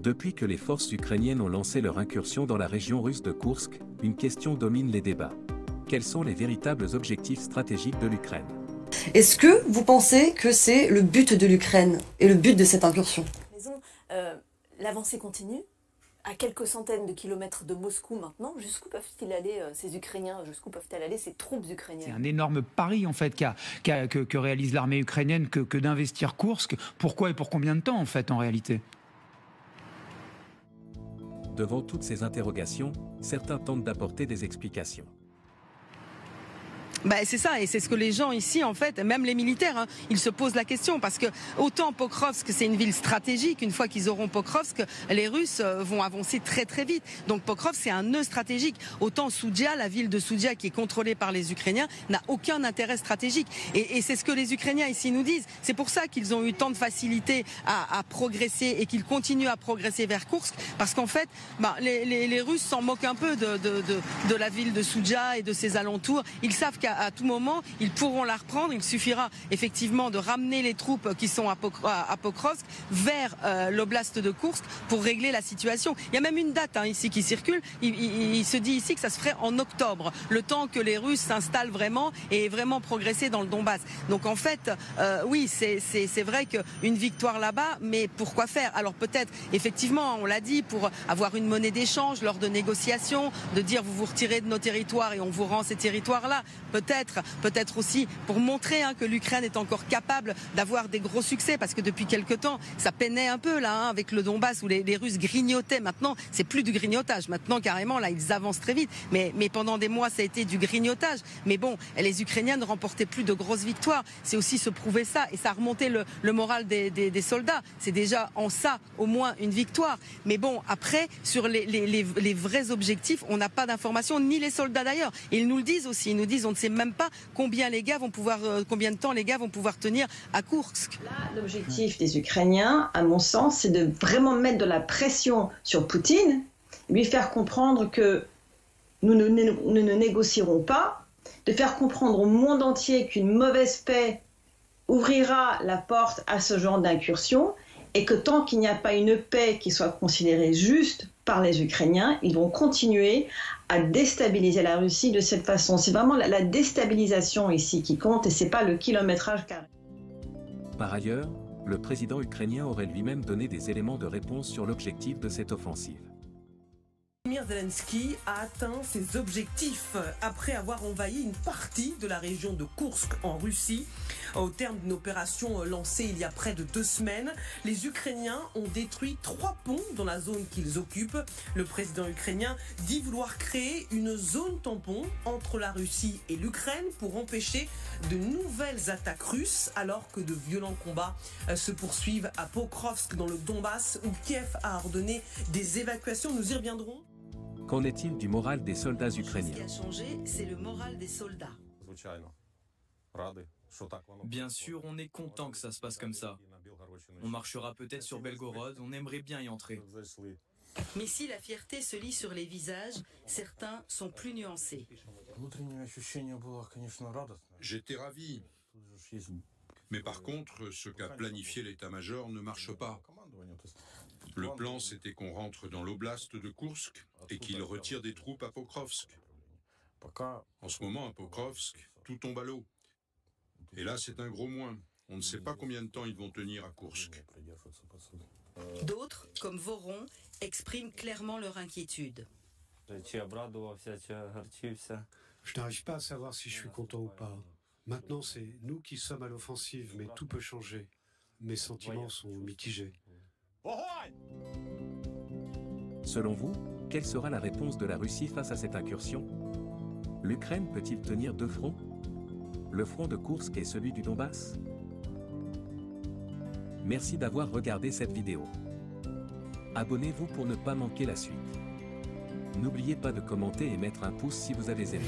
Depuis que les forces ukrainiennes ont lancé leur incursion dans la région russe de Koursk, une question domine les débats. Quels sont les véritables objectifs stratégiques de l'Ukraine? Est-ce que vous pensez que c'est le but de l'Ukraine et le but de cette incursion? L'avancée continue. À quelques centaines de kilomètres de Moscou maintenant, jusqu'où peuvent-ils aller ces Ukrainiens, jusqu'où peuvent-elles aller ces troupes ukrainiennes? C'est un énorme pari en fait que réalise l'armée ukrainienne que d'investir Koursk. Pourquoi et pour combien de temps en fait en réalité? Devant toutes ces interrogations, certains tentent d'apporter des explications. C'est ça, et c'est ce que les gens ici, en fait, même les militaires, ils se posent la question, parce que autant Pokrovsk, c'est une ville stratégique, une fois qu'ils auront Pokrovsk, les Russes vont avancer très très vite. Donc Pokrovsk, c'est un nœud stratégique. Autant Soudia, la ville de Soudia, qui est contrôlée par les Ukrainiens, n'a aucun intérêt stratégique. Et c'est ce que les Ukrainiens ici nous disent. C'est pour ça qu'ils ont eu tant de facilité à progresser et qu'ils continuent à progresser vers Koursk, parce qu'en fait, les Russes s'en moquent un peu de la ville de Soudia et de ses alentours. Ils savent qu'à tout moment, ils pourront la reprendre. Il suffira effectivement de ramener les troupes qui sont à Pokrovsk vers l'oblast de Koursk pour régler la situation. Il y a même une date ici qui circule. Il se dit ici que ça se ferait en octobre, le temps que les Russes s'installent vraiment et vraiment progresser dans le Donbass. Donc en fait, oui, c'est vrai qu'une victoire là-bas, mais pourquoi faire? Alors peut-être, effectivement, on l'a dit, pour avoir une monnaie d'échange lors de négociations, de dire vous vous retirez de nos territoires et on vous rend ces territoires-là. Peut-être aussi pour montrer que l'Ukraine est encore capable d'avoir des gros succès, parce que depuis quelque temps, ça peinait un peu là avec le Donbass où les Russes grignotaient. Maintenant, c'est plus du grignotage. Maintenant, carrément, là, ils avancent très vite. Mais pendant des mois, ça a été du grignotage. Mais bon, les Ukrainiens ne remportaient plus de grosses victoires. C'est aussi se prouver ça, et ça a remonté le moral des soldats. C'est déjà en ça, au moins, une victoire. Mais bon, après, sur les vrais objectifs, on n'a pas d'informations, ni les soldats d'ailleurs. Et ils nous le disent aussi. Ils nous disent, on ne sait même pas combien de temps les gars vont pouvoir tenir à Koursk. Là, l'objectif des Ukrainiens, à mon sens, c'est de vraiment mettre de la pression sur Poutine, lui faire comprendre que nous ne négocierons pas, de faire comprendre au monde entier qu'une mauvaise paix ouvrira la porte à ce genre d'incursion, et que tant qu'il n'y a pas une paix qui soit considérée juste par les Ukrainiens, ils vont continuer à déstabiliser la Russie de cette façon. C'est vraiment la déstabilisation ici qui compte, et c'est pas le kilométrage carré. Par ailleurs, le président ukrainien aurait lui-même donné des éléments de réponse sur l'objectif de cette offensive. Volodymyr Zelensky a atteint ses objectifs après avoir envahi une partie de la région de Koursk en Russie. Au terme d'une opération lancée il y a près de 2 semaines, les Ukrainiens ont détruit 3 ponts dans la zone qu'ils occupent. Le président ukrainien dit vouloir créer une zone tampon entre la Russie et l'Ukraine pour empêcher de nouvelles attaques russes, alors que de violents combats se poursuivent à Pokrovsk dans le Donbass, où Kiev a ordonné des évacuations. Nous y reviendrons. Qu'en est-il du moral des soldats ukrainiens? Ce qui a changé, c'est le moral des soldats. Bien sûr, on est content que ça se passe comme ça. On marchera peut-être sur Belgorod, on aimerait bien y entrer. Mais si la fierté se lit sur les visages, certains sont plus nuancés. J'étais ravi. Mais par contre, ce qu'a planifié l'état-major ne marche pas. Le plan, c'était qu'on rentre dans l'oblast de Koursk et qu'il retire des troupes à Pokrovsk. En ce moment, à Pokrovsk, tout tombe à l'eau. Et là, c'est un gros moins. On ne sait pas combien de temps ils vont tenir à Koursk. D'autres, comme Voron, expriment clairement leur inquiétude. Je n'arrive pas à savoir si je suis content ou pas. Maintenant, c'est nous qui sommes à l'offensive, mais tout peut changer. Mes sentiments sont mitigés. Selon vous, quelle sera la réponse de la Russie face à cette incursion? L'Ukraine peut-il tenir 2 fronts? Le front de Koursk et celui du Donbass? Merci d'avoir regardé cette vidéo. Abonnez-vous pour ne pas manquer la suite. N'oubliez pas de commenter et mettre un pouce si vous avez aimé.